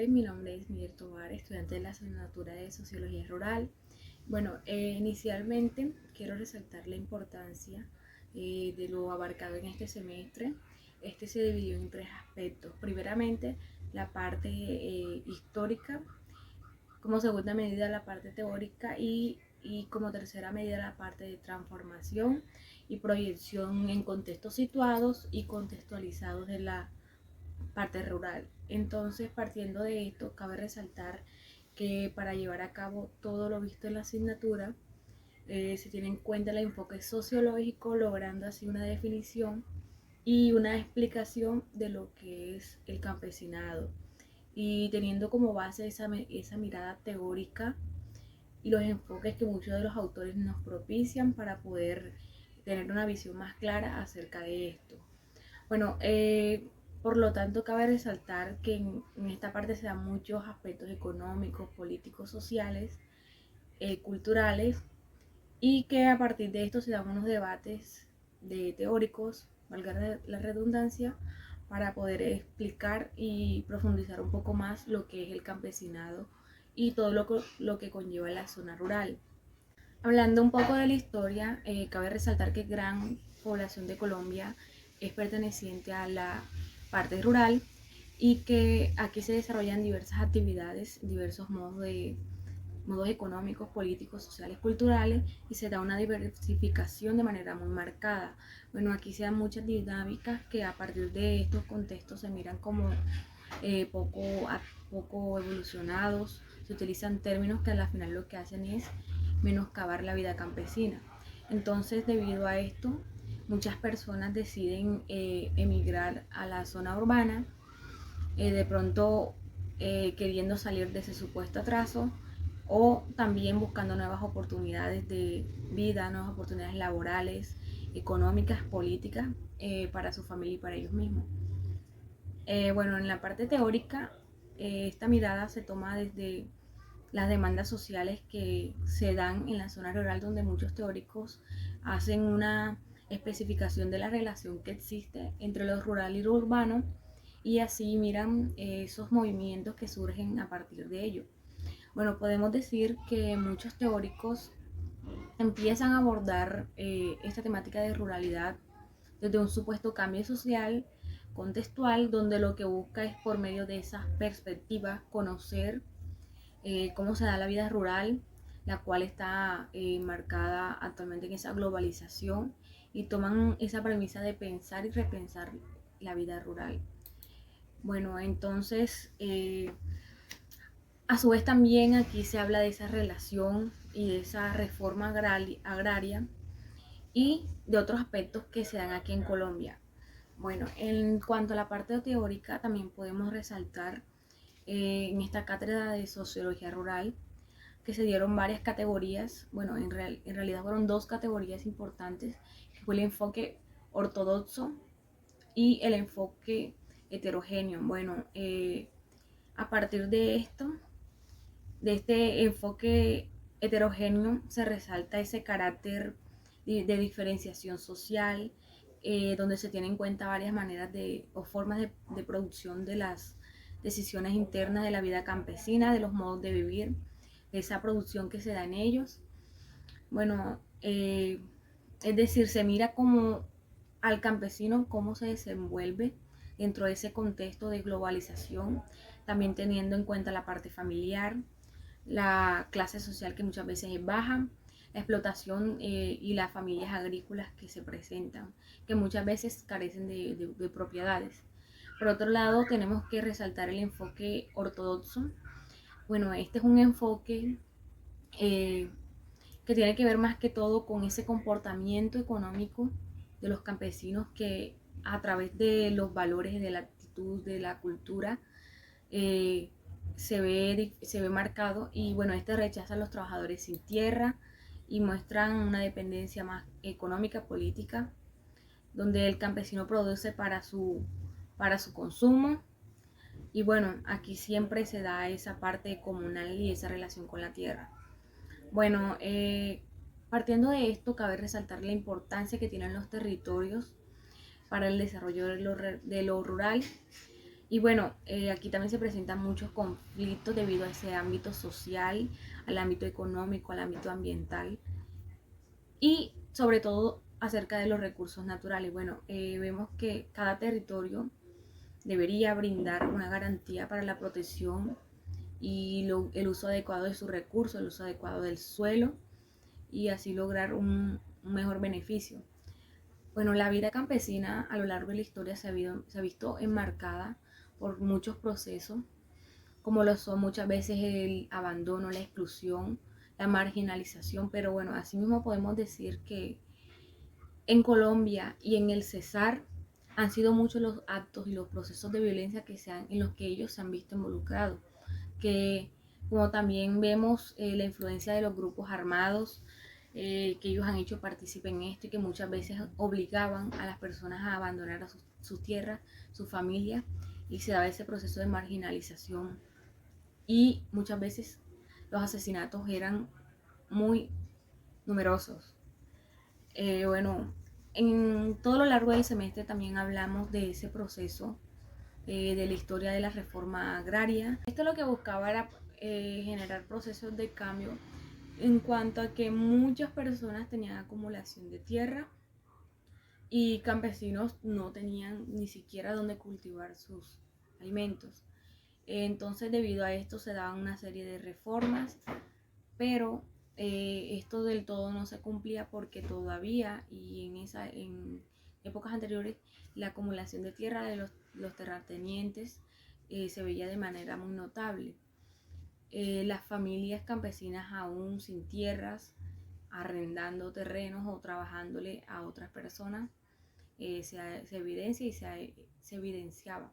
tardes, mi nombre es Miguel Tovar, estudiante de la asignatura de Sociología Rural. Bueno, inicialmente quiero resaltar la importancia de lo abarcado en este semestre. Este se dividió en tres aspectos. Primeramente, la parte histórica, como segunda medida la parte teórica y como tercera medida la parte de transformación y proyección en contextos situados y contextualizados de la parte rural. Entonces, partiendo de esto, cabe resaltar que para llevar a cabo todo lo visto en la asignatura, se tiene en cuenta el enfoque sociológico, logrando así una definición y una explicación de lo que es el campesinado y teniendo como base esa mirada teórica y los enfoques que muchos de los autores nos propician para poder tener una visión más clara acerca de esto. Bueno, por lo tanto, cabe resaltar que en esta parte se dan muchos aspectos económicos, políticos, sociales, culturales, y que a partir de esto se dan unos debates teóricos, valga la redundancia, para poder explicar y profundizar un poco más lo que es el campesinado y todo lo que conlleva la zona rural. Hablando un poco de la historia, cabe resaltar que gran población de Colombia es perteneciente a la parte rural y que aquí se desarrollan diversas actividades, diversos modos económicos, políticos, sociales, culturales y se da una diversificación de manera muy marcada. Bueno, aquí se dan muchas dinámicas que a partir de estos contextos se miran como poco evolucionados, se utilizan términos que al final lo que hacen es menoscabar la vida campesina. Entonces, debido a esto, muchas personas deciden emigrar a la zona urbana, de pronto queriendo salir de ese supuesto atraso o también buscando nuevas oportunidades de vida, nuevas oportunidades laborales, económicas, políticas para su familia y para ellos mismos. Bueno, en la parte teórica, esta mirada se toma desde las demandas sociales que se dan en la zona rural, donde muchos teóricos hacen una especificación de la relación que existe entre lo rural y lo urbano y así miran esos movimientos que surgen a partir de ello. Bueno, podemos decir que muchos teóricos empiezan a abordar esta temática de ruralidad desde un supuesto cambio social contextual, donde lo que busca es por medio de esas perspectivas conocer cómo se da la vida rural, la cual está marcada actualmente en esa globalización y toman esa premisa de pensar y repensar la vida rural. Bueno, entonces, a su vez también aquí se habla de esa relación y de esa reforma agraria y de otros aspectos que se dan aquí en Colombia. Bueno, en cuanto a la parte teórica, también podemos resaltar en esta cátedra de Sociología Rural que se dieron varias categorías, bueno, en realidad fueron dos categorías importantes, que fue el enfoque ortodoxo y el enfoque heterogéneo. Bueno, a partir de esto, de este enfoque heterogéneo, se resalta ese carácter de diferenciación social, donde se tienen en cuenta varias maneras o formas de producción de las decisiones internas de la vida campesina, de los modos de vivir, de esa producción que se da en ellos. Bueno, es decir, se mira como al campesino cómo se desenvuelve dentro de ese contexto de globalización, también teniendo en cuenta la parte familiar, la clase social que muchas veces es baja, la explotación y las familias agrícolas que se presentan, que muchas veces carecen de propiedades. Por otro lado, tenemos que resaltar el enfoque ortodoxo. Bueno, este es un enfoque eh, que tiene que ver más que todo con ese comportamiento económico de los campesinos que a través de los valores, de la actitud, de la cultura, se ve marcado y bueno, este rechaza a los trabajadores sin tierra y muestran una dependencia más económica, política, donde el campesino produce para su consumo y bueno, aquí siempre se da esa parte comunal y esa relación con la tierra. Bueno, partiendo de esto, cabe resaltar la importancia que tienen los territorios para el desarrollo de lo rural Y bueno, aquí también se presentan muchos conflictos debido a ese ámbito social, al ámbito económico, al ámbito ambiental y sobre todo acerca de los recursos naturales. Bueno, vemos que cada territorio debería brindar una garantía para la protección y el uso adecuado de sus recursos, el uso adecuado del suelo y así lograr un mejor beneficio. Bueno, la vida campesina a lo largo de la historia se ha visto enmarcada por muchos procesos, como lo son muchas veces el abandono, la exclusión, la marginalización, pero bueno, asimismo podemos decir que en Colombia y en el Cesar han sido muchos los actos y los procesos de violencia en los que ellos se han visto involucrados, que como también vemos la influencia de los grupos armados, que ellos han hecho partícipe en esto y que muchas veces obligaban a las personas a abandonar a sus tierras, su familia, y se daba ese proceso de marginalización y muchas veces los asesinatos eran muy numerosos. Bueno, en todo lo largo del semestre también hablamos de ese proceso, de la historia de la reforma agraria. Esto lo que buscaba era generar procesos de cambio en cuanto a que muchas personas tenían acumulación de tierra y campesinos no tenían ni siquiera dónde cultivar sus alimentos. Entonces, debido a esto se daban una serie de reformas, pero esto del todo no se cumplía porque todavía y en épocas anteriores la acumulación de tierra de los terratenientes se veía de manera muy notable. Las familias campesinas aún sin tierras, arrendando terrenos o trabajándole a otras personas, se evidencia y se evidenciaba.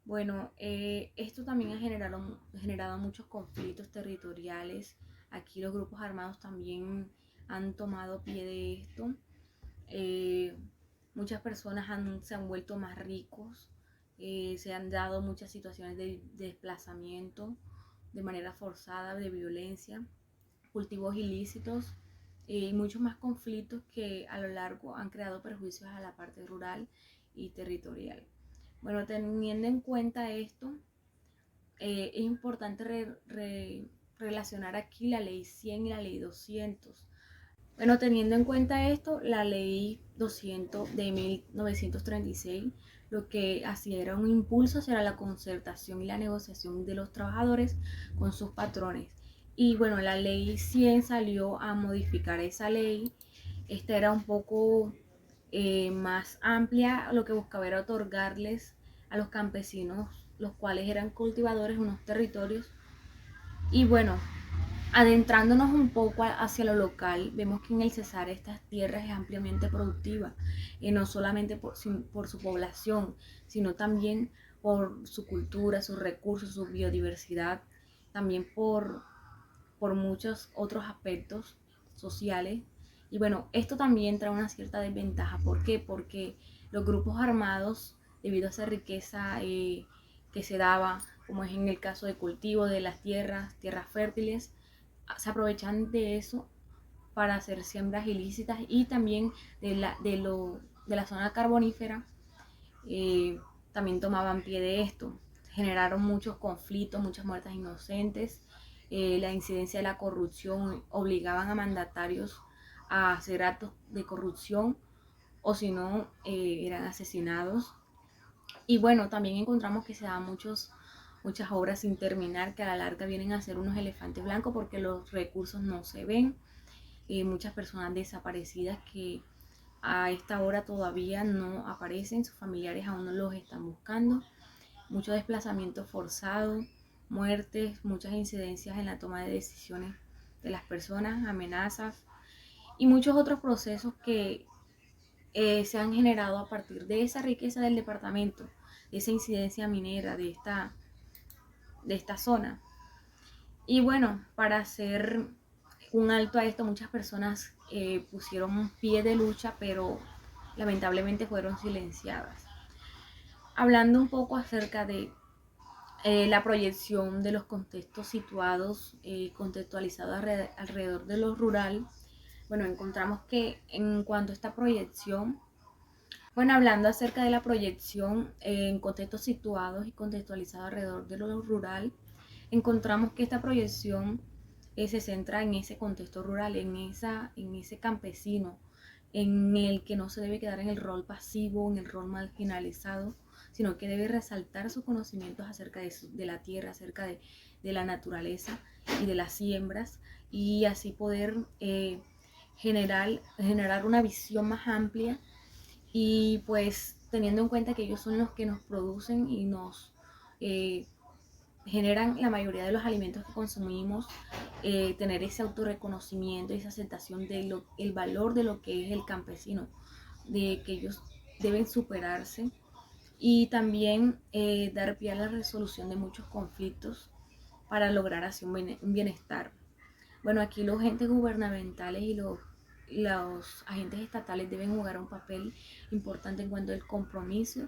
Bueno, esto también ha generado muchos conflictos territoriales. Aquí los grupos armados también han tomado pie de esto. Eh, Muchas personas se han vuelto más ricos. Se han dado muchas situaciones de desplazamiento de manera forzada, de violencia, cultivos ilícitos y muchos más conflictos que a lo largo han creado perjuicios a la parte rural y territorial. Bueno, teniendo en cuenta esto, es importante relacionar aquí la ley 100 y la ley 200. Bueno, teniendo en cuenta esto, la ley 200 de 1936 lo que hacía era un impulso hacia la concertación y la negociación de los trabajadores con sus patrones. Y bueno, la ley 100 salió a modificar esa ley. Esta era un poco más amplia, lo que buscaba era otorgarles a los campesinos, los cuales eran cultivadores, unos territorios. Y bueno, adentrándonos un poco hacia lo local, vemos que en el Cesar estas tierras es ampliamente productiva, no solamente por su población, sino también por su cultura, sus recursos, su biodiversidad, también por muchos otros aspectos sociales. Y bueno, esto también trae una cierta desventaja. ¿Por qué? Porque los grupos armados, debido a esa riqueza que se daba, como es en el caso de cultivo de las tierras fértiles, se aprovechan de eso para hacer siembras ilícitas y también de la zona carbonífera también tomaban pie de esto. Generaron muchos conflictos, muchas muertes inocentes, la incidencia de la corrupción, obligaban a mandatarios a hacer actos de corrupción o si no, eran asesinados. Y bueno, también encontramos que se dan muchas obras sin terminar que a la larga vienen a ser unos elefantes blancos porque los recursos no se ven. Muchas personas desaparecidas que a esta hora todavía no aparecen, sus familiares aún no los están buscando. Mucho desplazamiento forzado, muertes, muchas incidencias en la toma de decisiones de las personas, amenazas y muchos otros procesos que se han generado a partir de esa riqueza del departamento, de esa incidencia minera de esta zona. Y bueno, para hacer un alto a esto, muchas personas pusieron un pie de lucha, pero lamentablemente fueron silenciadas. Hablando un poco acerca de la proyección de los contextos situados, contextualizados alrededor de lo rural, bueno, encontramos que en cuanto a esta proyección, Bueno, hablando acerca de la proyección en contextos situados y contextualizados alrededor de lo rural, encontramos que esta proyección se centra en ese contexto rural, en ese campesino, en el que no se debe quedar en el rol pasivo, en el rol marginalizado, sino que debe resaltar sus conocimientos acerca de la tierra, acerca de la naturaleza y de las siembras, y así poder generar una visión más amplia, y pues teniendo en cuenta que ellos son los que nos producen y nos eh, generan la mayoría de los alimentos que consumimos, tener ese autorreconocimiento, esa aceptación del valor de lo que es el campesino, de que ellos deben superarse, y también dar pie a la resolución de muchos conflictos para lograr así un bienestar. Bueno, aquí los entes gubernamentales y los agentes estatales deben jugar un papel importante en cuanto al compromiso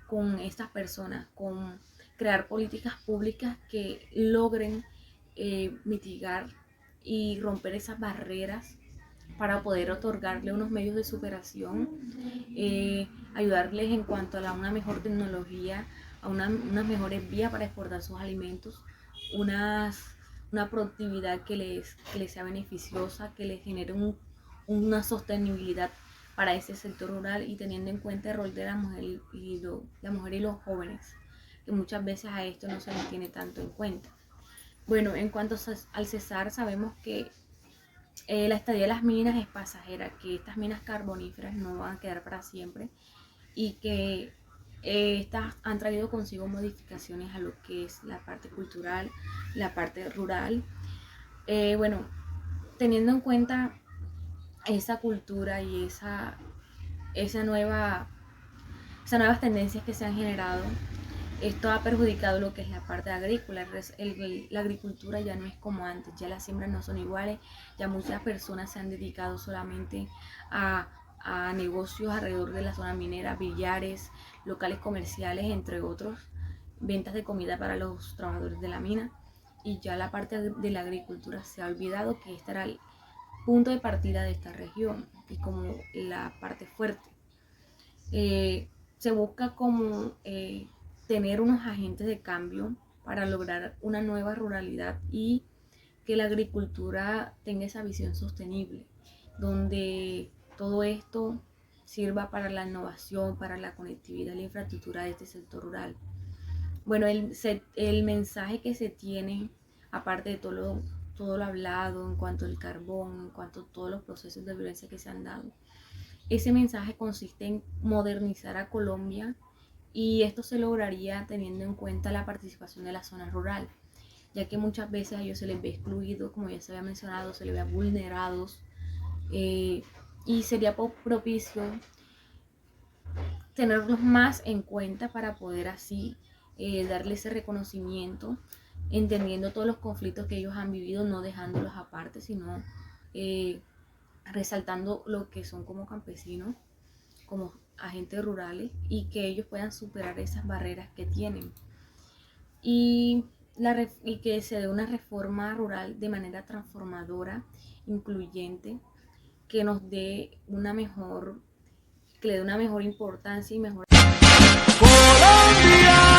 con estas personas, con crear políticas públicas que logren mitigar y romper esas barreras para poder otorgarle unos medios de superación, ayudarles en cuanto a una mejor tecnología, a unas mejores vías para exportar sus alimentos, una productividad que les sea beneficiosa, que les genere una sostenibilidad para ese sector rural, y teniendo en cuenta el rol de la mujer y los jóvenes, que muchas veces a esto no se les tiene tanto en cuenta. Bueno, en cuanto al cesar, sabemos que la estadía de las minas es pasajera, que estas minas carboníferas no van a quedar para siempre, y que estas han traído consigo modificaciones a lo que es la parte cultural, la parte rural. Bueno, teniendo en cuenta esa cultura y esas nuevas tendencias que se han generado, esto ha perjudicado lo que es la parte agrícola. La agricultura ya no es como antes, ya las siembras no son iguales, ya muchas personas se han dedicado solamente a negocios alrededor de la zona minera, billares, locales comerciales, entre otros, ventas de comida para los trabajadores de la mina, y ya la parte de la agricultura se ha olvidado que este era el punto de partida de esta región y como la parte fuerte. Se busca como tener unos agentes de cambio para lograr una nueva ruralidad y que la agricultura tenga esa visión sostenible, donde todo esto sirva para la innovación, para la conectividad y la infraestructura de este sector rural. Bueno, el mensaje que se tiene, aparte de todo lo hablado en cuanto al carbón, en cuanto a todos los procesos de violencia que se han dado, ese mensaje consiste en modernizar a Colombia, y esto se lograría teniendo en cuenta la participación de la zona rural, ya que muchas veces a ellos se les ve excluidos, como ya se había mencionado, se les ve vulnerados, y sería propicio tenerlos más en cuenta para poder así darle ese reconocimiento, entendiendo todos los conflictos que ellos han vivido, no dejándolos aparte, sino resaltando lo que son como campesinos, como agentes rurales, y que ellos puedan superar esas barreras que tienen. Y que se dé una reforma rural de manera transformadora, incluyente, que nos dé que le dé una mejor importancia y mejor. Colombia.